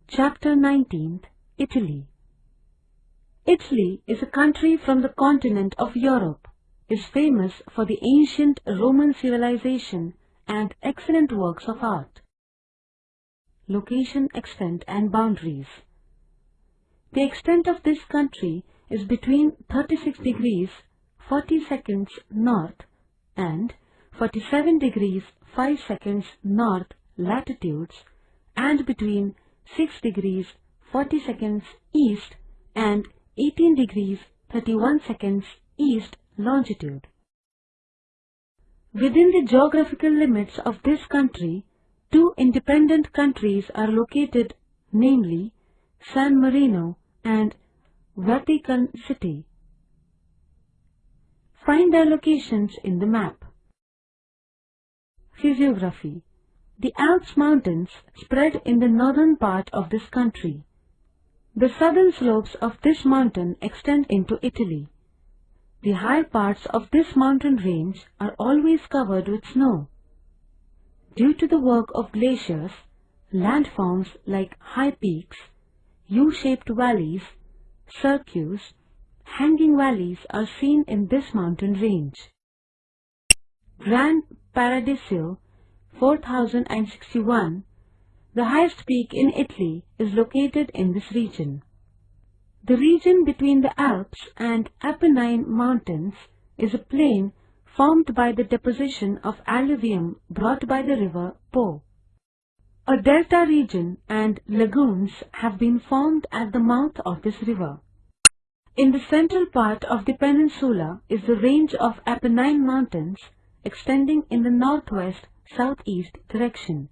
Chapter 19. Italy. Italy is a country from the continent of Europe, is famous for the ancient Roman civilization and excellent works of art. Location, extent and boundaries. The extent of this country is between 36 degrees 40 seconds north and 47 degrees 5 seconds north latitudes and between 6 degrees 40 seconds east and 18 degrees 31 seconds east longitude. Within the geographical limits of this country, two independent countries are located, namely San Marino and Vatican City. Find their locations in the map. Physiography. The Alps mountains spread in the northern part of this country. The southern slopes of this mountain extend into Italy. The high parts of this mountain range are always covered with snow. Due to the work of glaciers, landforms like high peaks, U-shaped valleys, cirques, hanging valleys are seen in this mountain range. Gran Paradiso, 4061, the highest peak in Italy, is located in this region. The region between the Alps and Apennine mountains is a plain formed by the deposition of alluvium brought by the river Po. A delta region and lagoons have been formed at the mouth of this river. In the central part of the peninsula is the range of Apennine mountains extending in the northwest-southeast direction.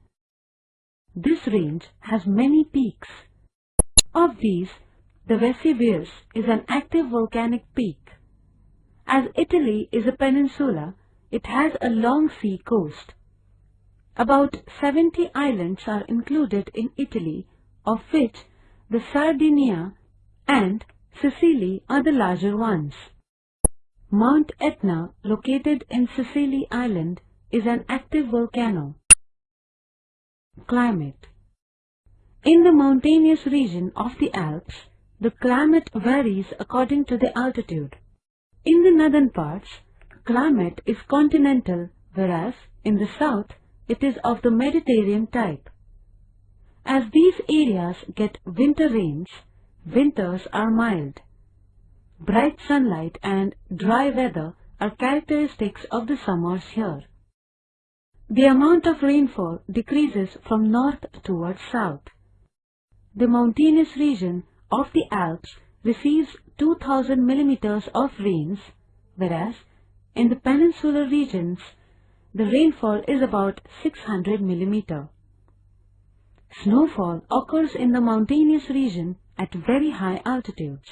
This range has many peaks. Of these, the Vesuvius is an active volcanic peak. As Italy is a peninsula, it has a long sea coast. About 70 islands are included in Italy, of which the Sardinia and Sicily are the larger ones. Mount Etna, located in Sicily Island, is an active volcano. Climate. In the mountainous region of the Alps, the climate varies according to the altitude. In the northern parts, climate is continental, whereas in the south it is of the Mediterranean type. As these areas get winter rains, winters are mild. Bright sunlight and dry weather are characteristics of the summers here. The amount of rainfall decreases from north towards south. The mountainous region of the Alps receives 2000 millimeters of rains, whereas in the peninsular regions the rainfall is about 600 millimeter. Snowfall occurs in the mountainous region at very high altitudes.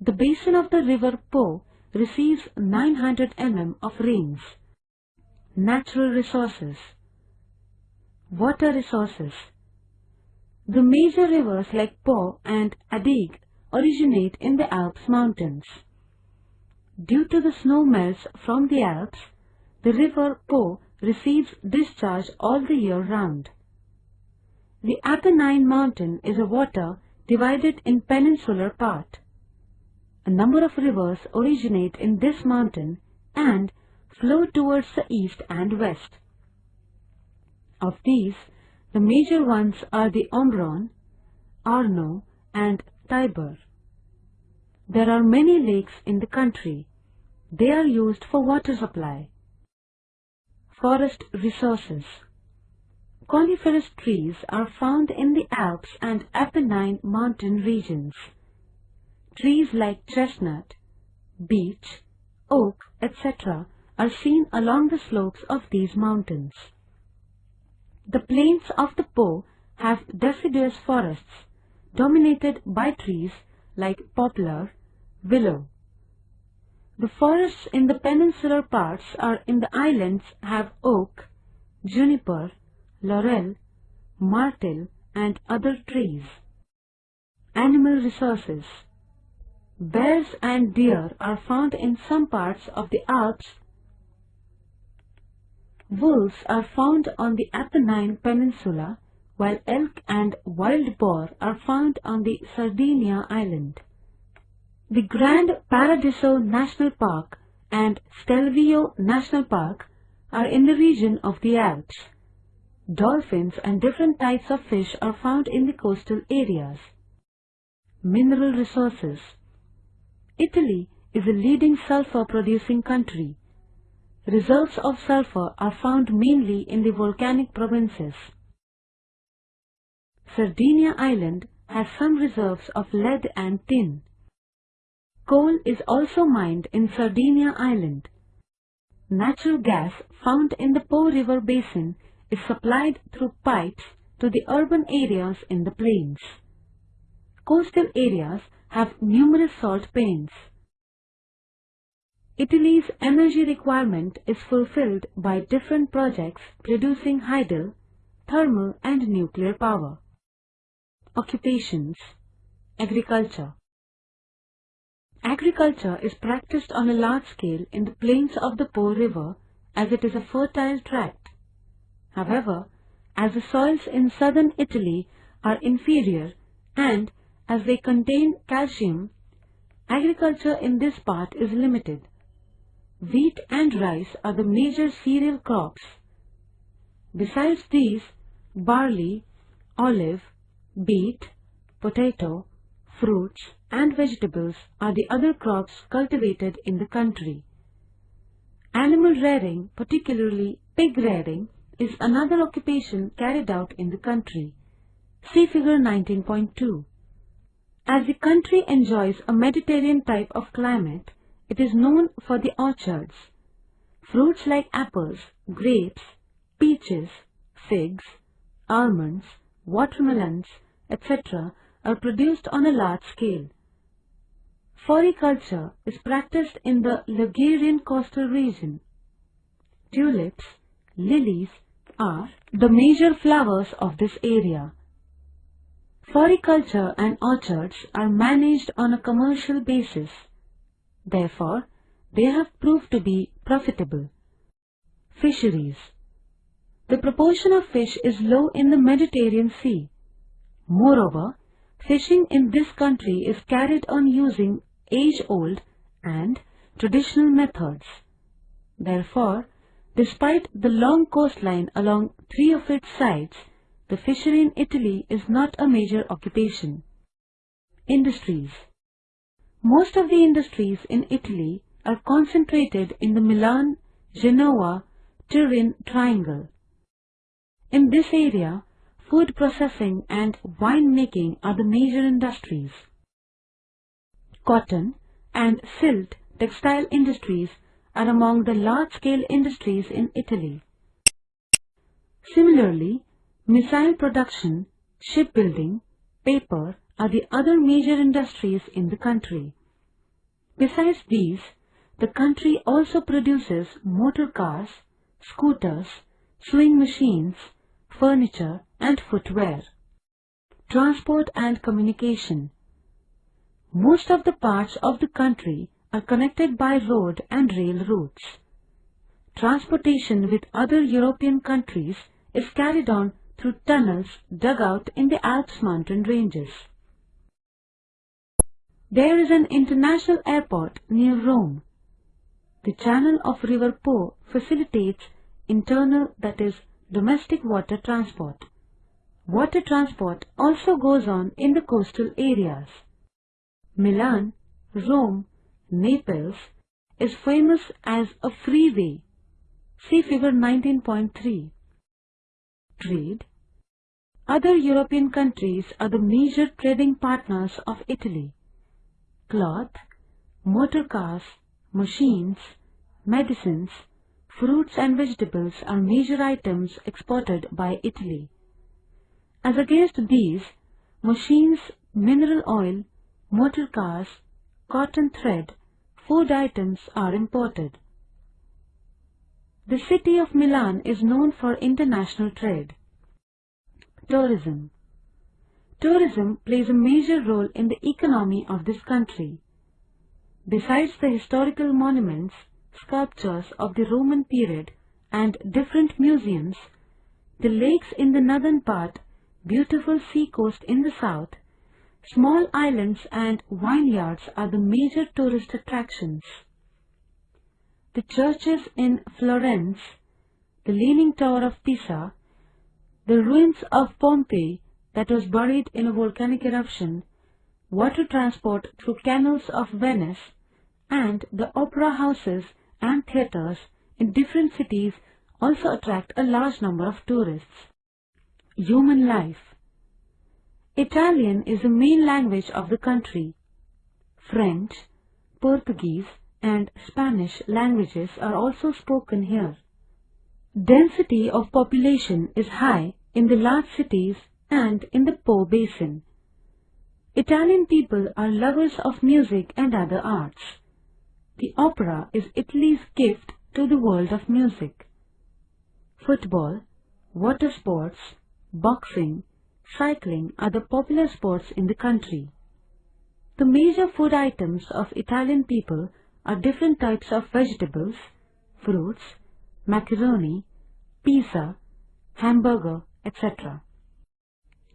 The basin of the river Po receives 900 mm of rains. Natural resources. Water resources. The major rivers like Po and Adige originate in the Alps mountains. Due to the snow melts from the Alps, the river Po receives discharge all the year round. The Apennine mountain is a water divided in peninsular part. A number of rivers originate in this mountain and flow towards the east and west. Of these, the major ones are the Omron, Arno, and Tiber. There are many lakes in the country. They are used for water supply. Forest resources. Coniferous trees are found in the Alps and Apennine mountain regions. Trees like chestnut, beech, oak, etc. are seen along the slopes of these mountains. The plains of the Po have deciduous forests dominated by trees like poplar, willow. The forests in the peninsular parts are in the islands have oak, juniper, laurel, myrtle and other trees. Animal resources. Bears and deer are found in some parts of the Alps. Wolves are found on the Apennine Peninsula, while elk and wild boar are found on the Sardinia island. The Grand Paradiso National Park and Stelvio National Park are in the region of the Alps. Dolphins and different types of fish are found in the coastal areas. Mineral resources. Italy is a leading sulfur-producing country. Reserves of sulfur are found mainly in the volcanic provinces. Sardinia Island has some reserves of lead and tin. Coal is also mined in Sardinia Island. Natural gas found in the Po River basin is supplied through pipes to the urban areas in the plains. Coastal areas have numerous salt pains. Italy's energy requirement is fulfilled by different projects producing hydel, thermal and nuclear power. Occupations. Agriculture. Agriculture is practiced on a large scale in the plains of the Po River as it is a fertile tract. However, as the soils in southern Italy are inferior and as they contain calcium, agriculture in this part is limited. Wheat and rice are the major cereal crops. Besides these, barley, olive, beet, potato, fruits and vegetables are the other crops cultivated in the country. Animal rearing, particularly pig rearing, is another occupation carried out in the country. See figure 19.2. As the country enjoys a Mediterranean type of climate, it is known for the orchards. Fruits like apples, grapes, peaches, figs, almonds, watermelons, etc. are produced on a large scale. Floriculture is practiced in the Ligurian coastal region. Tulips, lilies are the major flowers of this area. Floriculture and orchards are managed on a commercial basis. Therefore, they have proved to be profitable. Fisheries. The proportion of fish is low in the Mediterranean Sea. Moreover, fishing in this country is carried on using age-old and traditional methods. Therefore, despite the long coastline along 3 of its sides, the fishery in Italy is not a major occupation. Industries. Most of the industries in Italy are concentrated in the Milan, Genoa, Turin triangle. In this area, food processing and wine making are the major industries. Cotton and silk textile industries are among the large-scale industries in Italy. Similarly, missile production, shipbuilding, paper are the other major industries in the country. Besides these, the country also produces motor cars, scooters, sewing machines, furniture and footwear. Transport and communication. Most of the parts of the country are connected by road and rail routes. Transportation with other European countries is carried on through tunnels dug out in the Alps mountain ranges. There is an international airport near Rome. The channel of River Po facilitates internal, that is, domestic water transport. Water transport also goes on in the coastal areas. Milan, Rome, Naples is famous as a freeway. See figure 19.3. Trade. Other European countries are the major trading partners of Italy. Cloth, motor cars, machines, medicines, fruits and vegetables are major items exported by Italy. As against these, machines, mineral oil, motor cars, cotton thread, food items are imported. The city of Milan is known for international trade. Tourism. Tourism plays a major role in the economy of this country. Besides the historical monuments, sculptures of the Roman period and different museums, the lakes in the northern part beautiful seacoast in the south, small islands and vineyards are the major tourist attractions. The churches in Florence, the Leaning Tower of Pisa, the ruins of Pompeii that was buried in a volcanic eruption, water transport through canals of Venice, and the opera houses and theatres in different cities also attract a large number of tourists. Human life. Italian is the main language of the country. French, Portuguese, and Spanish languages are also spoken here. Density of population is high in the large cities and in the Po basin. Italian people are lovers of music and other arts. The opera is Italy's gift to the world of music. Football, water sports, boxing, cycling are the popular sports in the country. The major food items of Italian people are different types of vegetables, fruits, macaroni, pizza, hamburger, etc.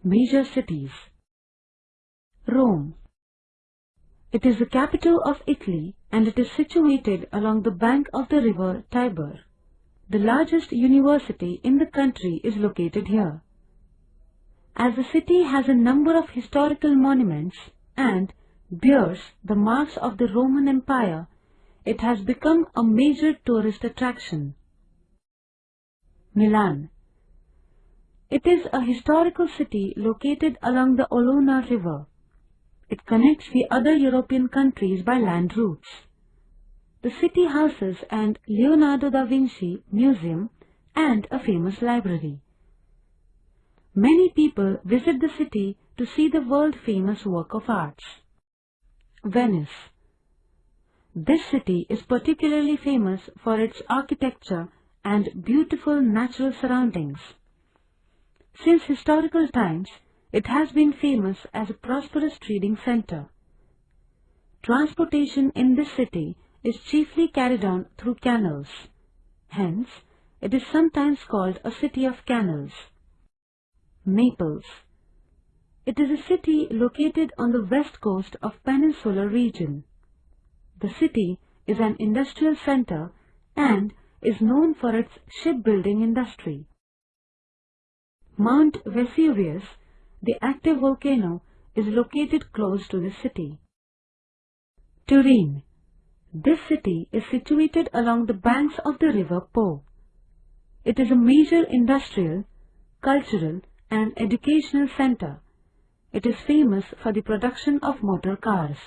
Major cities. Rome. It is the capital of Italy and it is situated along the bank of the river Tiber. The largest university in the country is located here. As the city has a number of historical monuments and bears the marks of the Roman Empire, it has become a major tourist attraction. Milan. It is a historical city located along the Olona River. It connects the other European countries by land routes. The city houses an Leonardo da Vinci Museum and a famous library. Many people visit the city to see the world-famous work of arts. Venice. This city is particularly famous for its architecture and beautiful natural surroundings. Since historical times, it has been famous as a prosperous trading center. Transportation in this city is chiefly carried on through canals. Hence, it is sometimes called a city of canals. Naples. It is a city located on the west coast of Peninsular region. The city is an industrial center and is known for its shipbuilding industry. Mount Vesuvius, the active volcano, is located close to the city. Turin. This city is situated along the banks of the river Po. It is a major industrial, cultural, and educational center. It is famous for the production of motor cars.